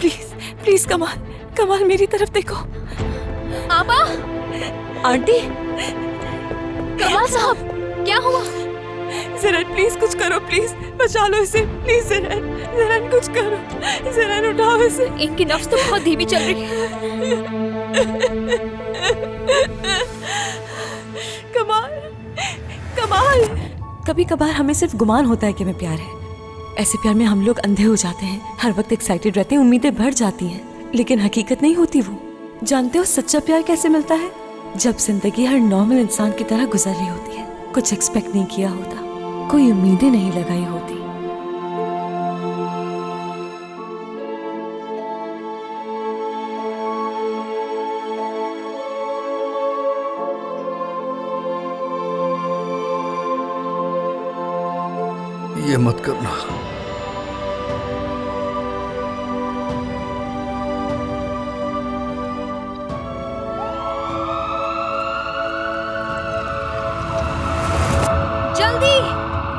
Please please कमाल, कमाल मेरी तरफ देखो। आपा, आंटी, कमाल साहब, क्या हुआ? ज़रन प्लीज कुछ करो, प्लीज बचा लो इसे, प्लीज ज़रन, ज़रन कुछ करो, ज़रन उठाओ इसे। इनकी नफ्स तो बहुत धीमी चल रही है। कमाल, कमाल। कभी कभार हमें सिर्फ गुमान होता है कि हमें प्यार है। ऐसे प्यार में हम लोग अंधे हो जाते हैं, हर वक्त एक्साइटेड रहते हैं, उम्मीदें बढ़ जाती हैं, लेकिन हकीकत नहीं होती वो। जानते हो सच्चा प्यार कैसे मिलता है? जब जिंदगी हर नॉर्मल इंसान की तरह गुजर रही होती है, कुछ एक्सपेक्ट नहीं किया होता, कोई उम्मीदें नहीं लगाई होती। ये मत करना। जल्दी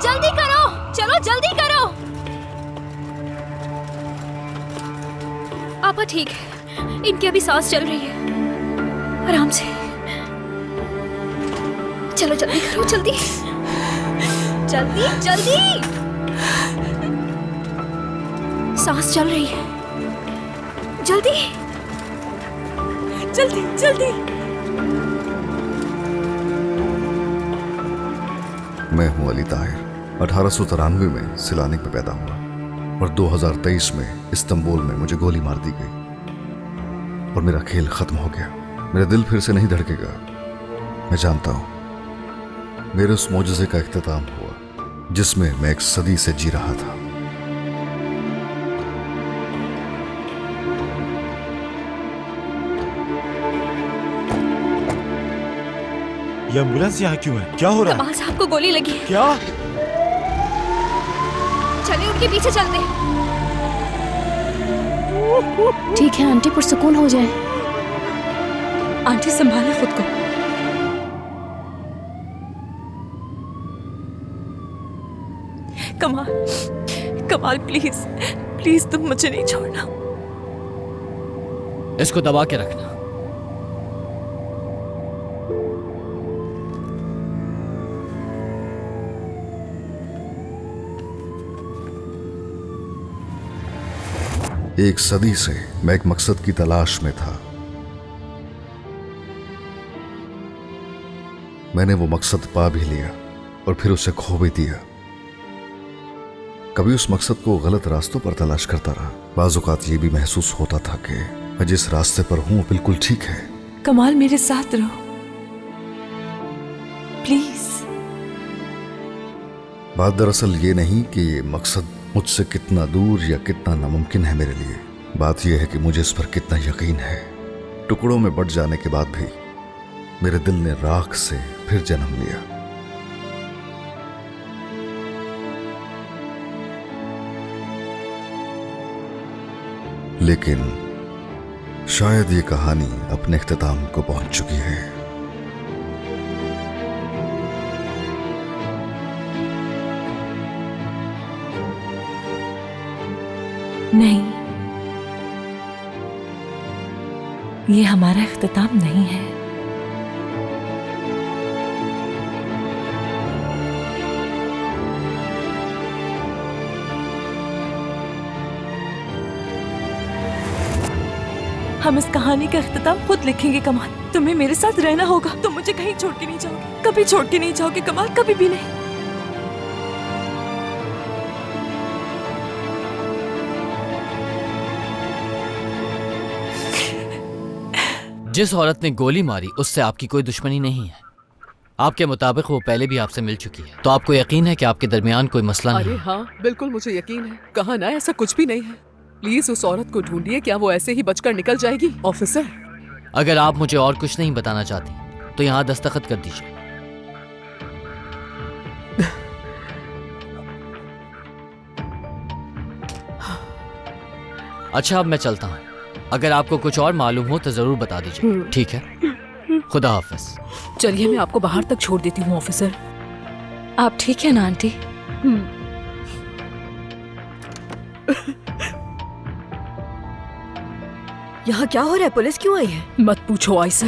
जल्दी करो, चलो जल्दी करो। आपा ठीक है, इनकी अभी सांस चल रही है, आराम से। चलो जल्दी करो, जल्दी जल्दी जल्दी। सांस चल रही है, जल्दी जल्दी जल्दी। मैं हूं अली ताहिर। 1893 में सिलानिक में पैदा हुआ और 2023 में इस्तांबुल में मुझे गोली मार दी गई और मेरा खेल खत्म हो गया। मेरा दिल फिर से नहीं धड़केगा, मैं जानता हूं। मेरे उस मौजज़े का इख्तिताम हुआ जिसमें मैं एक सदी से जी रहा था। ये एम्बुलेंस यहाँ क्यों है? क्या हो रहा है? कमाल साहब को गोली लगी है। क्या? चलिए उनके पीछे चलते हैं। ठीक है आंटी, पुरसुकून हो जाए। आंटी संभाले खुद को। कमाल, कमाल प्लीज प्लीज तुम मुझे नहीं छोड़ना। इसको दबा के रखना। एक सदी से मैं एक मकसद की तलाश में था। मैंने वो मकसद पा भी लिया और फिर उसे खो भी दिया। कभी उस मकसद को गलत रास्तों पर तलाश करता रहा। बाज़ औक़ात ये भी महसूस होता था कि मैं जिस रास्ते पर हूं बिल्कुल ठीक है। कमाल मेरे साथ रहो प्लीज। बात दरअसल ये नहीं कि ये मकसद मुझसे कितना दूर या कितना नामुमकिन है मेरे लिए। बात यह है कि मुझे इस पर कितना यकीन है। टुकड़ों में बट जाने के बाद भी मेरे दिल ने राख से फिर जन्म लिया। लेकिन शायद ये कहानी अपने इख्तिताम को पहुंच चुकी है। नहीं, ये हमारा इख्तिताम नहीं है। हम इस कहानी का इख्तिताम खुद लिखेंगे कमाल। तुम्हें मेरे साथ रहना होगा। तुम मुझे कहीं छोड़ के नहीं जाओगे, कभी छोड़ के नहीं जाओगे कमाल, कभी भी नहीं। जिस औरत ने गोली मारी उससे आपकी कोई दुश्मनी नहीं है। आपके मुताबिक वो पहले भी आपसे मिल चुकी है, तो आपको यकीन है कि आपके दरमियान कोई मसला नहीं अरे है। हाँ बिल्कुल मुझे यकीन है। कहा ना ऐसा कुछ भी नहीं है। प्लीज उस औरत को ढूंढिए, क्या वो ऐसे ही बचकर निकल जाएगी? ऑफिसर, अगर आप मुझे और कुछ नहीं बताना चाहती तो यहाँ दस्तखत कर दीजिए। अच्छा अब मैं चलता हूँ। अगर आपको कुछ और मालूम हो तो जरूर बता दीजिए, ठीक है? खुदा हाफिज। चलिए मैं आपको बाहर तक छोड़ देती हूँ ऑफिसर। आप ठीक है ना आंटी? यहाँ क्या हो रहा है? पुलिस क्यों आई है? मत पूछो आयशा,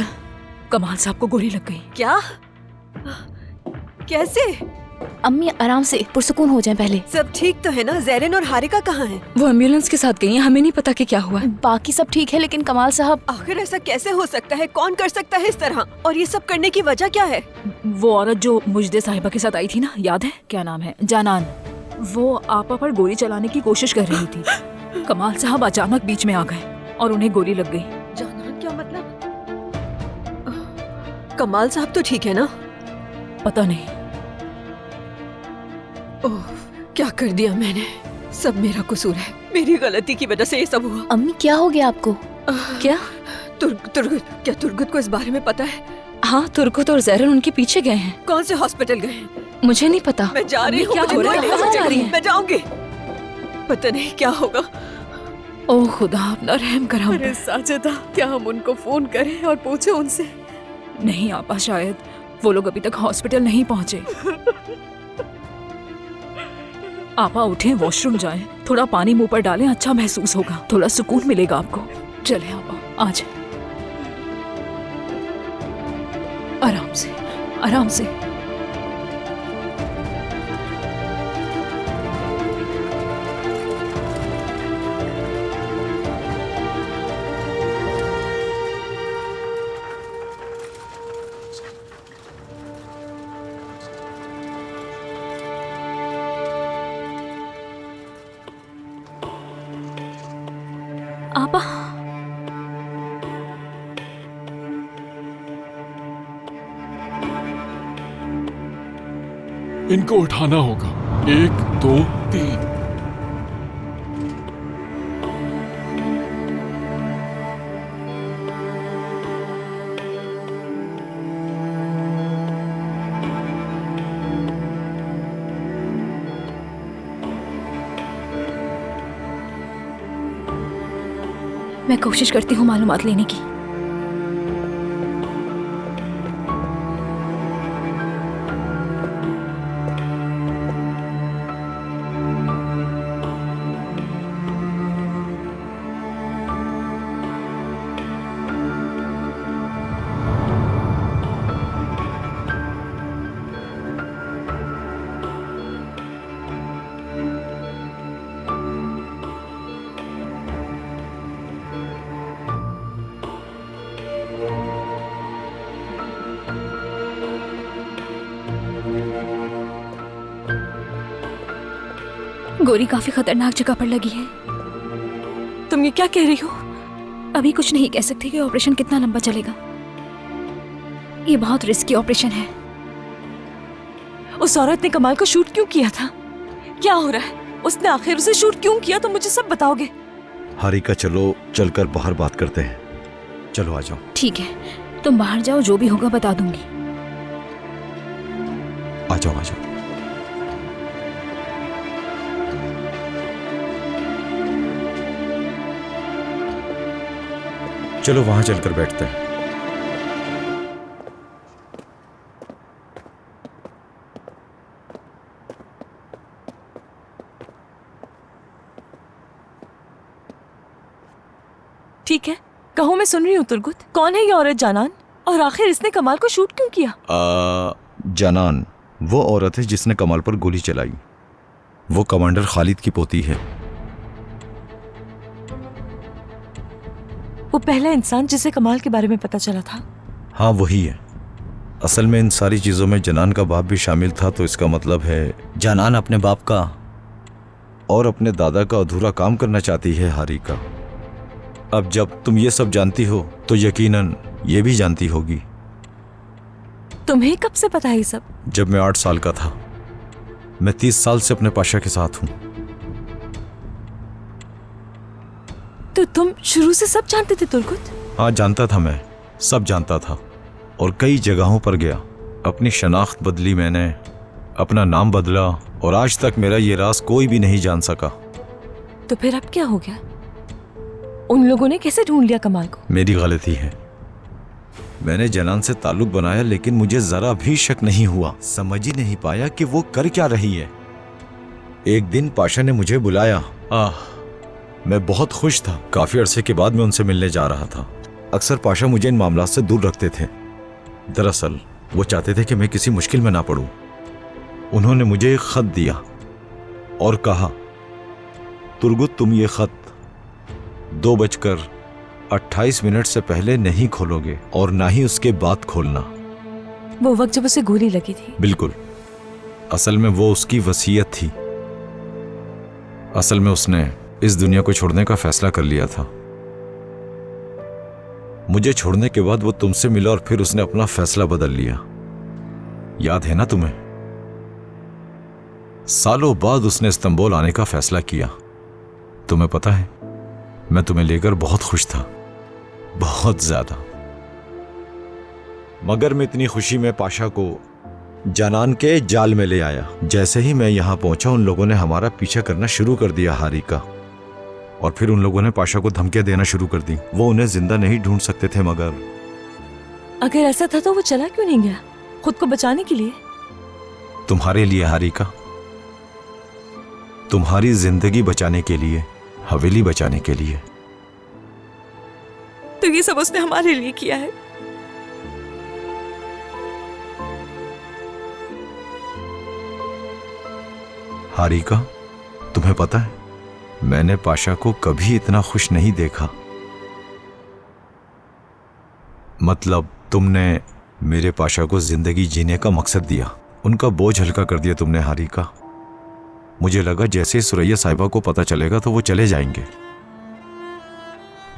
कमाल साहब को गोली लग गई। क्या? कैसे? अम्मी आराम से, पुरसुकून हो जाएं पहले। सब ठीक तो है ना? ज़ैरन और हारिका कहाँ हैं? वो एम्बुलेंस के साथ गई हैं, हमें नहीं पता कि क्या हुआ। बाकी सब ठीक है, लेकिन कमाल साहब। आखिर ऐसा कैसे हो सकता है? कौन कर सकता है इस तरह? और ये सब करने की वजह क्या है? वो औरत जो मुजदे साहिबा के साथ आई थी ना, याद है? क्या नाम है? जानान। वो आपा पर गोली चलाने की कोशिश कर रही थी। कमाल साहब अचानक बीच में आ गए और उन्हें गोली लग गई। जानान क्या मतलब? कमाल साहब तो ठीक है ना? पता नहीं। ओह, क्या कर दिया मैंने? सब मेरा कसूर है। मेरी गलती की वजह से ये सब हुआ। अम्मी क्या हो गया आपको? क्या? तुर्गुत, क्या तुर्गुत को इस बारे में पता है? हाँ, तुर्गुत और ज़ैरन उनके पीछे गए हैं। कौन से हॉस्पिटल गए हैं? मुझे नहीं पता। मैं जा रही हूँ। क्या हो रहा है? कहाँ जा रही हैं? मैं जाऊंगी। पता नहीं क्या होगा। ओह खुदा, अपना रहम कर हम अरे साजिदा, क्या हम उनको फोन करें और पूछे उनसे? पर। नहीं आपा, शायद वो लोग अभी तक हॉस्पिटल नहीं पहुँचे। आपा उठें, वॉशरूम जाएं, थोड़ा पानी मुंह पर डालें, अच्छा महसूस होगा, थोड़ा सुकून मिलेगा आपको। चले आपा, आ जाए। आराम से, आराम से। आपा, इनको उठाना होगा। 1 2 3। मैं कोशिश करती हूँ मालूमात लेने की। गोली काफी खतरनाक जगह पर लगी है। तुम ये क्या कह रही हो? अभी कुछ नहीं कह सकते कि ऑपरेशन कितना लंबा चलेगा। ये बहुत रिस्की ऑपरेशन है। उस औरत ने कमाल को शूट क्यों किया था? क्या हो रहा है? उसने आखिर उसे शूट क्यों किया? तो मुझे सब बताओगे। हारिका, चलो चलकर बाहर बात करते हैं। चलो आ जाओ। ठीक है, तुम बाहर जाओ, जो भी होगा बता दूंगी। आ जाओ, आ जाओ। चलो वहां चलकर बैठते हैं। ठीक है, कहो, मैं सुन रही हूँ। तुर्गुत, कौन है ये औरत जानान? और आखिर इसने कमाल को शूट क्यों किया? जानान वो औरत है जिसने कमाल पर गोली चलाई। वो कमांडर खालिद की पोती है। वो पहला इंसान जिसे कमाल के बारे में पता चला था। हाँ, वही है। असल में इन सारी चीजों में जनान का बाप भी शामिल था, तो इसका मतलब है जनान अपने बाप का और अपने दादा का अधूरा काम करना चाहती है हारिका। अब जब तुम ये सब जानती हो तो यकीनन ये भी जानती होगी। तुम्हें कब से पता है ये सब? जब मैं 8 साल का था। मैं 30 साल से अपने पाशा के साथ हूँ। तो तुम शुरू से सब जानते थे तुर्गुत? हाँ, जानता था, मैं सब जानता था और कई जगहों पर गया। अपनी शनाख्त बदली मैंने, अपना नाम बदला और आज तक मेरा ये राज कोई भी नहीं जान सका। तो फिर अब क्या हो गया? उन लोगों ने कैसे ढूंढ लिया कमाल को? मेरी गलती है। मैंने जनान से ताल्लुक बनाया, लेकिन मुझे जरा भी शक नहीं हुआ। समझ ही नहीं पाया कि वो कर क्या रही है। एक दिन पाशा ने मुझे बुलाया। मैं बहुत खुश था। काफी अरसे के बाद मैं उनसे मिलने जा रहा था। अक्सर पाशा मुझे इन मामलों से दूर रखते थे। दरअसल वो चाहते थे कि मैं किसी मुश्किल में ना पड़ूं। उन्होंने मुझे एक खत दिया और कहा, तुर्गुत तुम ये खत 2:28 से पहले नहीं खोलोगे और ना ही उसके बाद खोलना। वो वक्त जब उसे गोली लगी थी? बिल्कुल। असल में वो उसकी वसीयत थी। असल में उसने इस दुनिया को छोड़ने का फैसला कर लिया था। मुझे छोड़ने के बाद वो तुमसे मिला और फिर उसने अपना फैसला बदल लिया। याद है ना तुम्हें? सालों बाद उसने इस्तांबुल आने का फैसला किया। तुम्हें पता है, मैं तुम्हें लेकर बहुत खुश था, बहुत ज्यादा। मगर मैं इतनी खुशी में पाशा को जानान के जाल में ले आया। जैसे ही मैं यहां पहुंचा, उन लोगों ने हमारा पीछा करना शुरू कर दिया हारिका। और फिर उन लोगों ने पाशा को धमकियां देना शुरू कर दी। वो उन्हें जिंदा नहीं ढूंढ सकते थे, मगर अगर ऐसा था तो वो चला क्यों नहीं गया? खुद को बचाने के लिए? तुम्हारे लिए हारिका, तुम्हारी जिंदगी बचाने के लिए, हवेली बचाने के लिए। तो ये सब उसने हमारे लिए किया है। हारिका, तुम्हें पता है, मैंने पाशा को कभी इतना खुश नहीं देखा। मतलब तुमने मेरे पाशा को जिंदगी जीने का मकसद दिया, उनका बोझ हल्का कर दिया तुमने हारिका। मुझे लगा जैसे सुरैया साहिबा को पता चलेगा तो वो चले जाएंगे,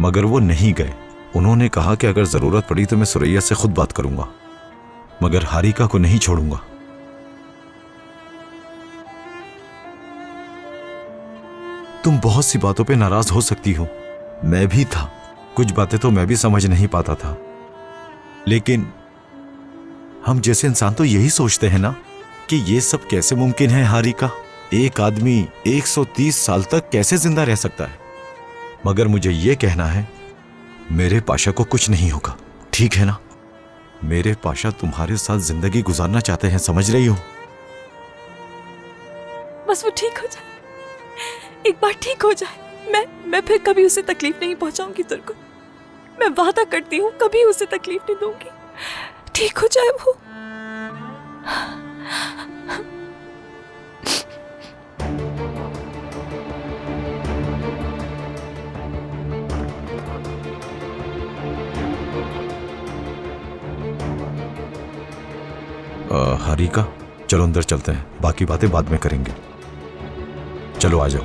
मगर वो नहीं गए। उन्होंने कहा कि अगर जरूरत पड़ी तो मैं सुरैया से खुद बात करूंगा, मगर हारिका को नहीं छोड़ूंगा। तुम बहुत सी बातों पे नाराज हो सकती हो, मैं भी था। कुछ बातें तो मैं भी समझ नहीं पाता था, लेकिन हम जैसे इंसान तो यही सोचते हैं ना कि ये सब कैसे मुमकिन है हारिका? एक आदमी 130 साल तक कैसे जिंदा रह सकता है? मगर मुझे ये कहना है, मेरे पाशा को कुछ नहीं होगा, ठीक है ना? मेरे पाशा तुम्हारे साथ जिंदगी गुजारना चाहते हैं, समझ रही हो? बस वो ठीक हो जाए, एक बार ठीक हो जाए। मैं फिर कभी उसे तकलीफ नहीं पहुंचाऊंगी तुर्गुत। मैं वादा करती हूँ, कभी उसे तकलीफ नहीं दूंगी। ठीक हो जाए वो। हारिका, चलो अंदर चलते हैं, बाकी बातें बाद में करेंगे। चलो आ जाओ।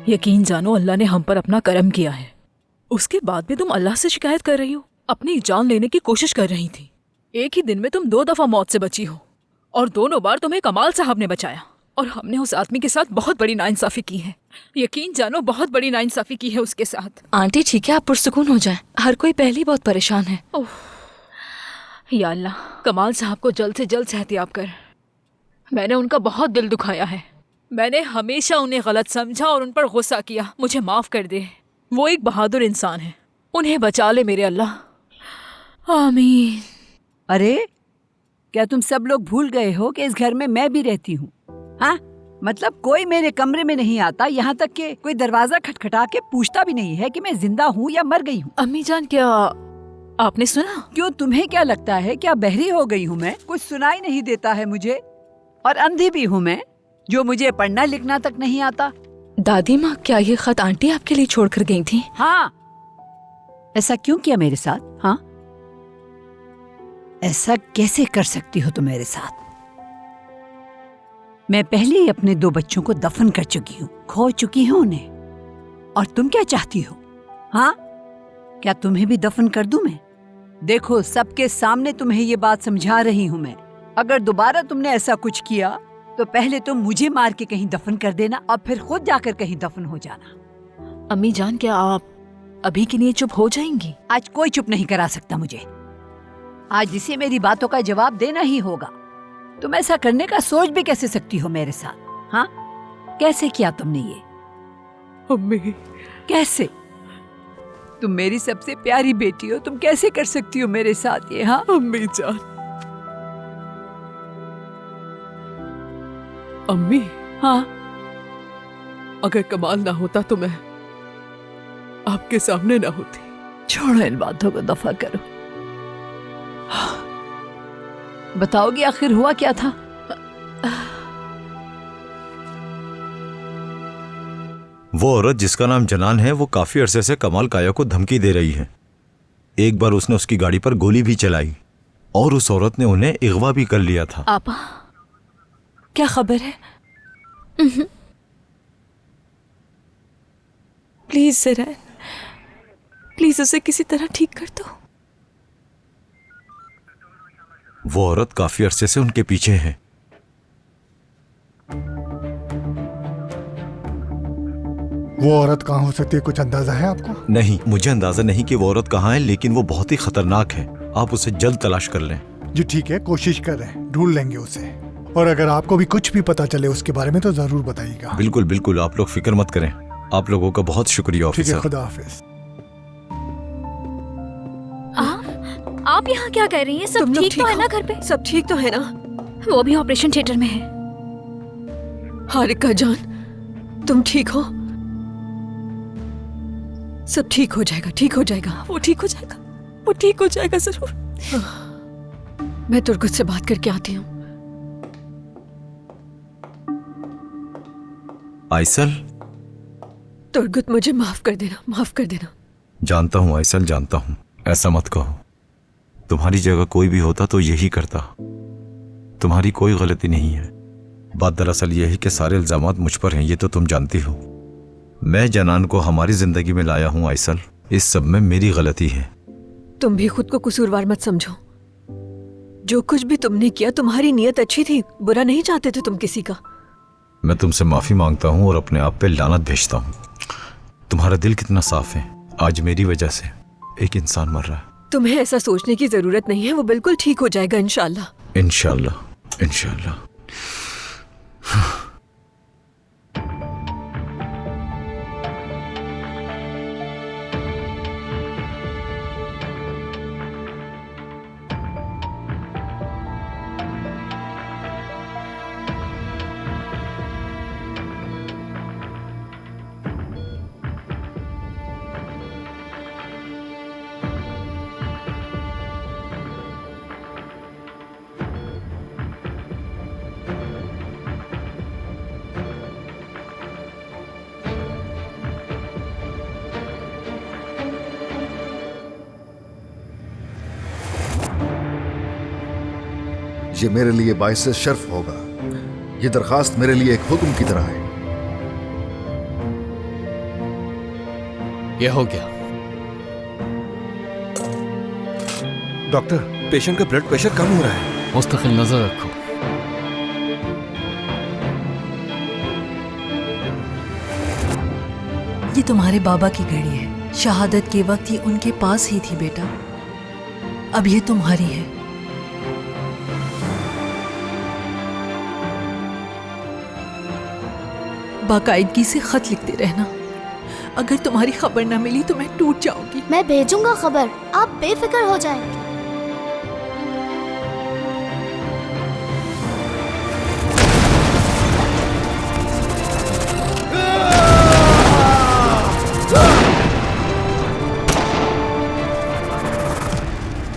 यकीन जानो, अल्लाह ने हम पर अपना करम किया है। उसके बाद भी तुम अल्लाह से शिकायत कर रही हो। अपनी जान लेने की कोशिश कर रही थी। एक ही दिन में तुम 2 दफा मौत से बची हो, और दोनों बार तुम्हें कमाल साहब ने बचाया। और हमने उस आदमी के साथ बहुत बड़ी नाइंसाफी की है। यकीन जानो, बहुत बड़ी नाइंसाफी की है उसके साथ। आंटी ठीक है, आप पुरसुकून हो जाएं। हर कोई पहले ही बहुत परेशान है। या अल्लाह, कमाल साहब को जल्द से जल्द सेहतियाब कर। मैंने उनका बहुत दिल दुखाया है। मैंने हमेशा उन्हें गलत समझा और उन पर गुस्सा किया। मुझे माफ कर दे। वो एक बहादुर इंसान है। उन्हें बचा ले मेरे अल्लाह। आमीन। अरे, क्या तुम सब लोग भूल गए हो कि इस घर में मैं भी रहती हूँ? हाँ, मतलब कोई मेरे कमरे में नहीं आता, यहाँ तक कि कोई दरवाजा खटखटा के पूछता भी नहीं है कि मैं जिंदा हूँ या मर गई हूँ। अम्मी जान, क्या आपने सुना? क्यों, तुम्हें क्या लगता है क्या बहरी हो गई हूँ मैं? कुछ सुनाई नहीं देता है मुझे? और अंधी भी हूँ मैं, जो मुझे पढ़ना लिखना तक नहीं आता। दादी माँ, क्या ये खत आंटी आपके लिए छोड़कर गई थी? हाँ। ऐसा क्यों किया मेरे साथ? हाँ, ऐसा कैसे कर सकती हो तुम मेरे साथ? मैं पहले ही अपने 2 बच्चों को दफन कर चुकी हूँ, खो चुकी हूँ उन्हें। और तुम क्या चाहती हो? हाँ, क्या तुम्हें भी दफन कर दूं मैं? देखो, सबके सामने तुम्हें ये बात समझा रही हूँ मैं। अगर दोबारा तुमने ऐसा कुछ किया तो पहले तुम मुझे मार के कहीं दफन कर देना और फिर खुद जाकर कहीं दफन हो जाना। अम्मी जान, क्या आप अभी के लिए चुप हो जाएंगी? आज कोई चुप नहीं करा सकता मुझे। आज इसे मेरी बातों का जवाब देना ही होगा। तुम ऐसा करने का सोच भी कैसे सकती हो मेरे साथ? हाँ, कैसे किया तुमने ये? अम्मी, कैसे? तुम मेरी सबसे प्यारी बेटी हो, तुम कैसे कर सकती हो मेरे साथ ये? हाँ अम्मी जान। अम्मी, हाँ, अगर कमाल ना होता तो मैं आपके सामने ना होती। छोड़ो इन बातों को, दफा करो। बताओगी आखिर हुआ क्या था? वो औरत जिसका नाम जनान है वो काफी अरसे से कमाल काया को धमकी दे रही है। एक बार उसने उसकी गाड़ी पर गोली भी चलाई और उस औरत ने उन्हें अगवा भी कर लिया था। आपा, क्या खबर है? प्लीज ज़रैन, प्लीज उसे किसी तरह ठीक कर दो। वो औरत काफी अरसे से उनके पीछे है। वो औरत कहाँ हो सकती है, कुछ अंदाजा है आपको? नहीं, मुझे अंदाजा नहीं कि वो औरत कहाँ है, लेकिन वो बहुत ही खतरनाक है। आप उसे जल्द तलाश कर लें। जी ठीक है, कोशिश कर रहे हैं, ढूंढ लेंगे उसे। और अगर आपको भी कुछ भी पता चले उसके बारे में तो जरूर बताइएगा। बिल्कुल बिल्कुल, आप लोग फिक्र मत करें। आप लोगों का बहुत शुक्रिया ठीक है, ऑफिसर। खुदा हाफिज। आप यहाँ क्या कर रही हैं? सब ठीक तो है ना घर पे? सब ठीक तो है ना? वो भी ऑपरेशन थिएटर में है। हारिका जान, तुम ठीक हो? सब ठीक हो जाएगा, ठीक हो जाएगा। वो ठीक हो जाएगा, वो ठीक हो जाएगा जरूर। मैं तुर्गुत से बात करके आती हूँ। आइसल, तुर्गुत, मुझे माफ कर देना, माफ कर देना। जानता हूँ आइसल, जानता हूँ। ऐसा मत कहो। तुम्हारी जगह कोई भी होता तो यही करता। तुम्हारी कोई गलती नहीं है। बात दरअसल यह है कि सारे इल्जामात मुझ पर हैं, ये तो तुम जानती हो। मैं जनान को हमारी जिंदगी में लाया हूँ आइसल, इस सब में मेरी गलती है। तुम भी खुद को कसूरवार मत समझो। जो कुछ भी तुमने किया, तुम्हारी नीयत अच्छी थी, बुरा नहीं चाहते थे तुम किसी का। मैं तुमसे माफी मांगता हूँ और अपने आप पे लानत भेजता हूँ। तुम्हारा दिल कितना साफ है। आज मेरी वजह से एक इंसान मर रहा है। तुम्हें ऐसा सोचने की जरूरत नहीं है, वो बिल्कुल ठीक हो जाएगा इंशाल्लाह। इंशाल्लाह, इंशाल्लाह। ये मेरे लिए बाइस शर्फ होगा। ये दरखास्त मेरे लिए एक हुक्म की तरह है। ये हो गया। डॉक्टर, पेशेंट का ब्लड प्रेशर कम हो रहा है। मुस्तकिल नजर रखो। ये तुम्हारे बाबा की घड़ी है। शहादत के वक्त ये उनके पास ही थी बेटा, अब ये तुम्हारी है। बाकायदगी से खत लिखते रहना। अगर तुम्हारी खबर न मिली तो मैं टूट जाऊंगी। मैं भेजूंगा खबर, आप बेफिक्र हो जाएं।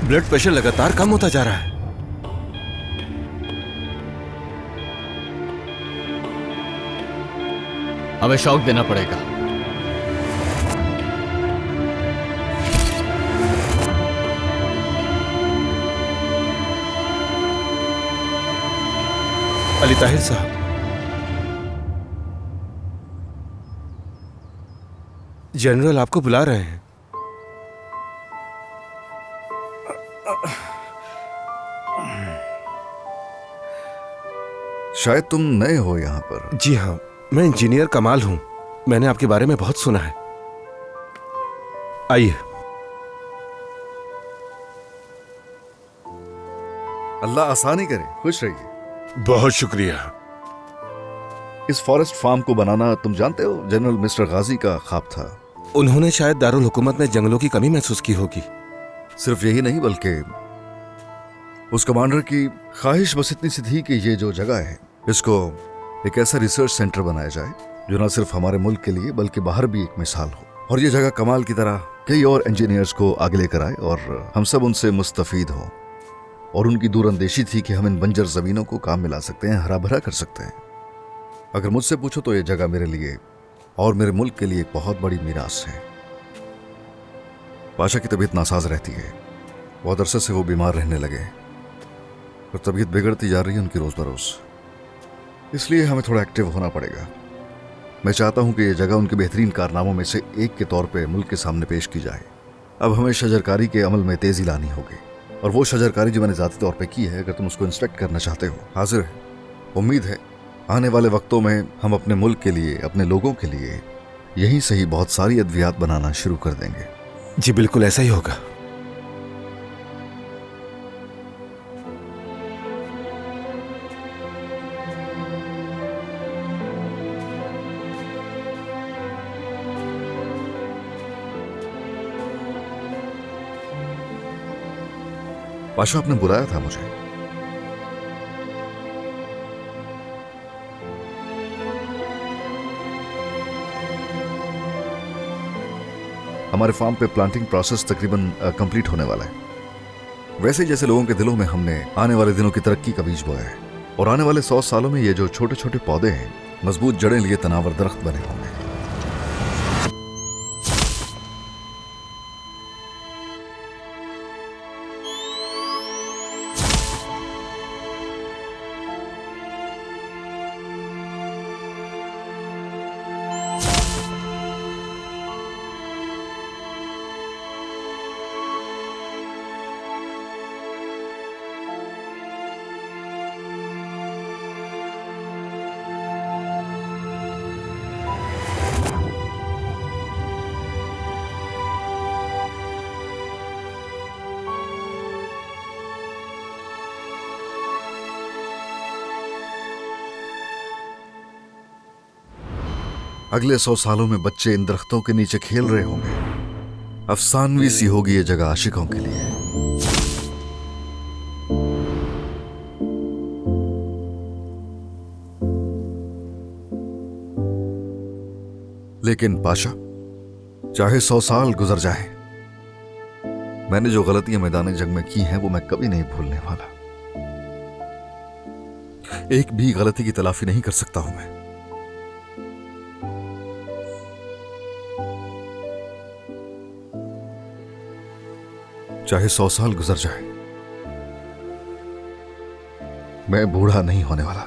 ब्लड प्रेशर लगातार कम होता जा रहा है। हमें शॉक देना पड़ेगा। अली ताहिर साहब, जनरल आपको बुला रहे हैं। शायद तुम नए हो यहाँ पर। जी हाँ, मैं इंजीनियर कमाल हूं। मैंने आपके बारे में बहुत सुना है। आइए। अल्लाह आसानी करे, खुश रहिए। बहुत शुक्रिया। इस फॉरेस्ट फार्म को बनाना तुम जानते हो जनरल मिस्टर गाजी का ख्वाब था। उन्होंने शायद दारुल हुकूमत में जंगलों की कमी महसूस की होगी। सिर्फ यही नहीं बल्कि उस कमांडर की ख्वाहिश बस इतनी सी थी कि ये जो जगह है इसको एक ऐसा रिसर्च सेंटर बनाया जाए जो न सिर्फ हमारे मुल्क के लिए बल्कि बाहर भी एक मिसाल हो, और ये जगह कमाल की तरह कई और इंजीनियर्स को आगे लेकर आए और हम सब उनसे मुस्तफीद हों। और उनकी दूरअंदेशी थी कि हम इन बंजर जमीनों को काम में ला सकते हैं, हरा भरा कर सकते हैं। अगर मुझसे पूछो तो ये जगह मेरे लिए और मेरे मुल्क के लिए एक बहुत बड़ी मीरास है। पाशा की तबीयत नासाज रहती है, बहुत अरसे से वो बीमार रहने लगे और तबीयत बिगड़ती जा रही है उनकी रोज बरोज, इसलिए हमें थोड़ा एक्टिव होना पड़ेगा। मैं चाहता हूं कि यह जगह उनके बेहतरीन कारनामों में से एक के तौर पे मुल्क के सामने पेश की जाए। अब हमें शजरकारी के अमल में तेजी लानी होगी, और वो शजरकारी जो मैंने ज़ाती तौर पे की है, अगर तुम उसको इंस्पेक्ट करना चाहते हो, हाजिर है। उम्मीद है आने वाले वक्तों में हम अपने मुल्क के लिए, अपने लोगों के लिए यहीं से ही बहुत सारी अद्वियात बनाना शुरू कर देंगे। जी बिल्कुल ऐसा ही होगा। पाशा, आपने बुलाया था मुझे। हमारे फार्म पे प्लांटिंग प्रोसेस तकरीबन कंप्लीट होने वाला है। वैसे जैसे लोगों के दिलों में हमने आने वाले दिनों की तरक्की का बीज बोया है, और आने वाले 100 सालों में ये जो छोटे छोटे पौधे हैं मजबूत जड़ें लिए तनावर दरख्त बने होंगे। अगले 100 सालों में बच्चे इन दरख्तों के नीचे खेल रहे होंगे। अफसानवी सी होगी ये जगह आशिकों के लिए। लेकिन पाशा, चाहे 100 साल गुजर जाए, मैंने जो गलतियां मैदान जंग में की हैं वो मैं कभी नहीं भूलने वाला। एक भी गलती की तलाफी नहीं कर सकता हूं मैं। चाहे 100 साल गुजर जाए, मैं बूढ़ा नहीं होने वाला।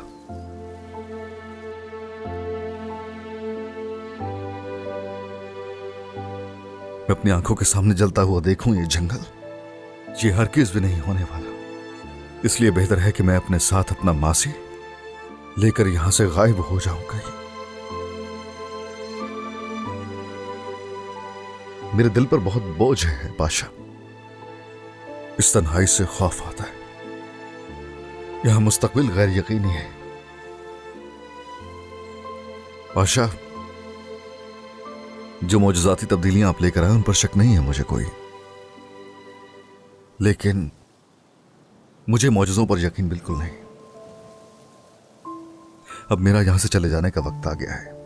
मैं अपनी आंखों के सामने जलता हुआ देखूं ये जंगल, ये हरगिज भी नहीं होने वाला। इसलिए बेहतर है कि मैं अपने साथ अपना मासी लेकर यहां से गायब हो जाऊं कहीं। मेरे दिल पर बहुत बोझ है पाशा। इस तन्हाई से खौफ आता है। यहां मुस्तकबिल गैर यकीनी है। पाशा, जो मौजूदाती तब्दीलियां आप लेकर आए उन पर शक नहीं है मुझे कोई, लेकिन मुझे मौजूदों पर यकीन बिल्कुल नहीं। अब मेरा यहां से चले जाने का वक्त आ गया है।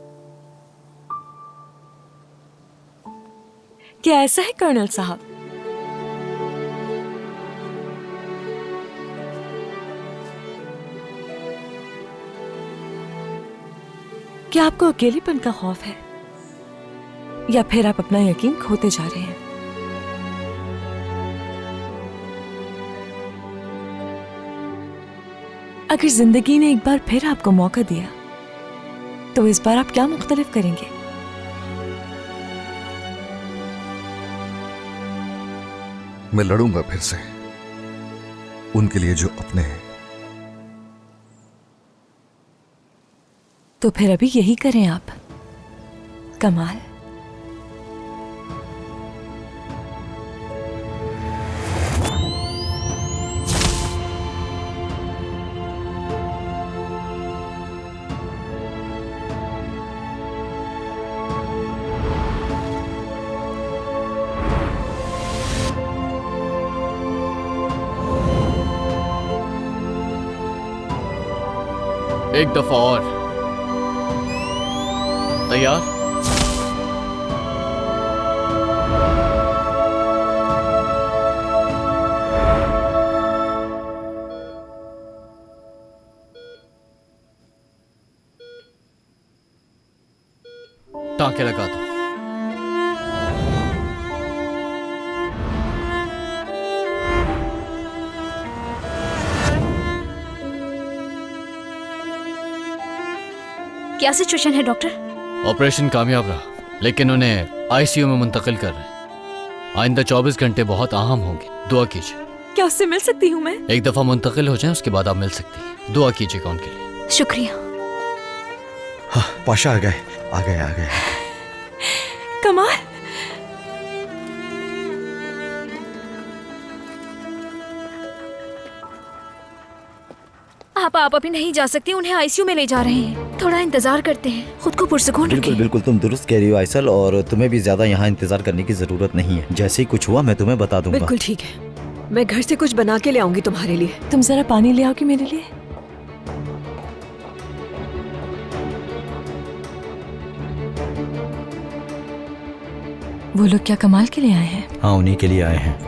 क्या ऐसा है कर्नल साहब? क्या आपको अकेलेपन का खौफ है, या फिर आप अपना यकीन खोते जा रहे हैं? अगर जिंदगी ने एक बार फिर आपको मौका दिया तो इस बार आप क्या मुख्तलिफ करेंगे? मैं लड़ूंगा फिर से उनके लिए जो अपने हैं। तो फिर अभी यही करें आप, कमाल। एक दफा और। तैयार? टांके लगा दो। क्या सिचुएशन है डॉक्टर? ऑपरेशन कामयाब रहा, लेकिन उन्हें आईसीयू में मुंतकिल कर रहे हैं। आइंदा 24 घंटे बहुत अहम होंगे, दुआ कीजिए। क्या उससे मिल सकती हूँ मैं? एक दफा मुंतकिल हो जाए उसके बाद आप मिल सकती हैं। दुआ कीजिएगा उनके लिए। शुक्रिया। हाँ, पाशा आ गए आ गए आ गए। कमाल, आप अभी नहीं जा सकती, उन्हें आईसीयू में ले जा रहे हैं। थोड़ा इंतजार करते हैं, खुद को पुरसुकून बिल्कुल रखें। बिल्कुल, तुम दुरुस्त कह रही हो आयसल, और तुम्हें भी ज्यादा यहाँ इंतजार करने की जरूरत नहीं है। जैसे ही कुछ हुआ मैं तुम्हें बता दूंगा। बिल्कुल ठीक है, मैं घर से कुछ बना के ले आऊंगी तुम्हारे लिए। तुम जरा पानी ले आओगी मेरे लिए? वो लोग क्या कमाल के लिए आए हैं? हाँ, उन्हीं के लिए आए हैं।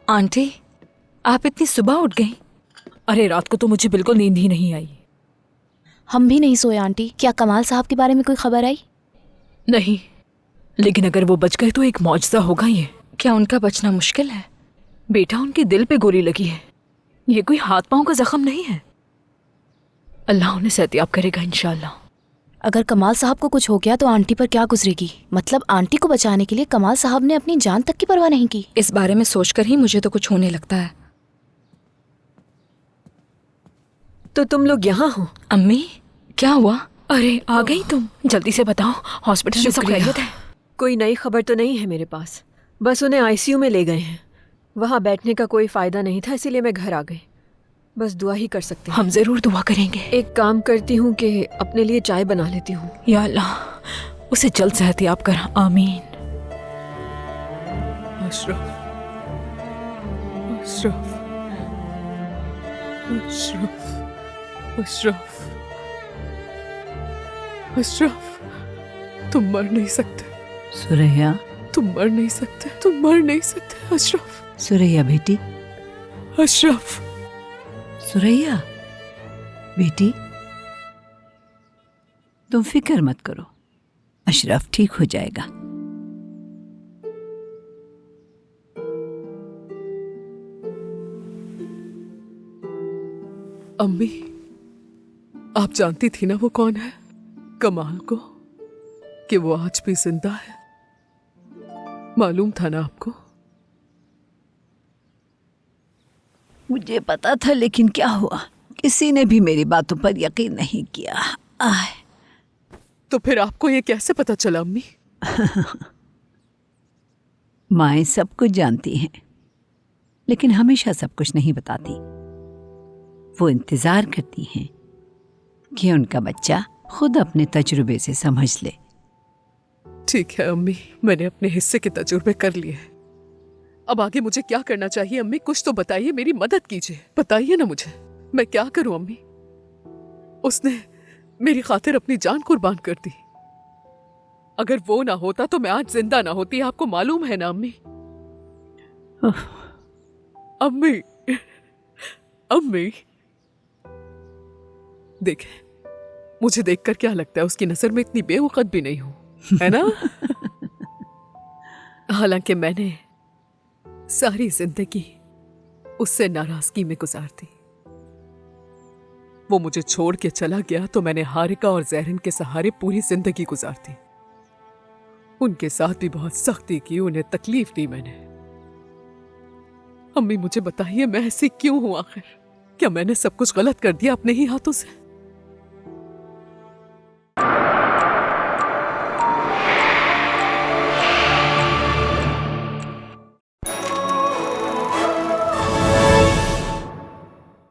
आंटी, आप इतनी सुबह उठ गई? अरे रात को तो मुझे बिल्कुल नींद ही नहीं आई। हम भी नहीं सोए आंटी। क्या कमाल साहब के बारे में कोई खबर आई? नहीं, लेकिन अगर वो बच गए तो एक मौजज़ा होगा ये। क्या उनका बचना मुश्किल है? बेटा, उनके दिल पे गोली लगी है, ये कोई हाथ पांव का जख्म नहीं है। अल्लाह उन्हें सेहतियाब करेगा इंशाल्लाह। अगर कमाल साहब को कुछ हो गया तो आंटी पर क्या गुजरेगी? मतलब आंटी को बचाने के लिए कमाल साहब ने अपनी जान तक की परवाह नहीं की। इस बारे में सोचकर ही मुझे तो कुछ होने लगता है। तो तुम लोग यहाँ हो? अम्मी, क्या हुआ? अरे आ गई तुम, जल्दी से बताओ, हॉस्पिटल में सब शुक्रिया। खैरियत है? कोई नई खबर तो नहीं है मेरे पास, बस उन्हें आईसीयू में ले गए हैं। वहाँ बैठने का कोई फायदा नहीं था, इसीलिए मैं घर आ गई। बस दुआ ही कर सकते हैं। हम जरूर दुआ करेंगे। एक काम करती हूँ कि अपने लिए चाय बना लेती हूँ। या अल्लाह, उसे जल्द सेहतियाब कर, आमीन। अशरफ, अशरफ, अशरफ, अशरफ, अशरफ, तुम मर नहीं सकते। सुरैया, तुम मर नहीं सकते, तुम मर नहीं सकते अशरफ। सुरैया बेटी, अशरफ, सुरैया बेटी, तुम फिक्र मत करो, अशरफ ठीक हो जाएगा। अम्मी, आप जानती थी ना वो कौन है? कमाल को, कि वो आज भी जिंदा है। मालूम था ना आपको? मुझे पता था, लेकिन क्या हुआ, किसी ने भी मेरी बातों पर यकीन नहीं किया। आह, तो फिर आपको ये कैसे पता चला अम्मी? माएं सब कुछ जानती हैं, लेकिन हमेशा सब कुछ नहीं बताती। वो इंतजार करती हैं कि उनका बच्चा खुद अपने तजुर्बे से समझ ले। ठीक है अम्मी, मैंने अपने हिस्से के तजुर्बे कर लिए। अब आगे मुझे क्या करना चाहिए अम्मी? कुछ तो बताइए, मेरी मदद कीजिए, बताइए ना मुझे, मैं क्या करूं अम्मी? उसने मेरी खातिर अपनी जान कुर्बान कर दी। अगर वो ना होता तो मैं आज जिंदा ना होती, आपको मालूम है ना अम्मी? अम्मी, अम्मी, देखें, मुझे देखकर क्या लगता है, उसकी नजर में इतनी बेवकूफ भी नहीं हूं, है ना? हालांकि मैंने सारी जिंदगी उससे नाराजगी में गुजार दी। वो मुझे छोड़ के चला गया तो मैंने हारिका और जहरिन के सहारे पूरी जिंदगी गुजार दी। उनके साथ भी बहुत सख्ती की, उन्हें तकलीफ दी मैंने। अम्मी मुझे बताइए, मैं ऐसी क्यों हूं आखिर? क्या मैंने सब कुछ गलत कर दिया अपने ही हाथों से?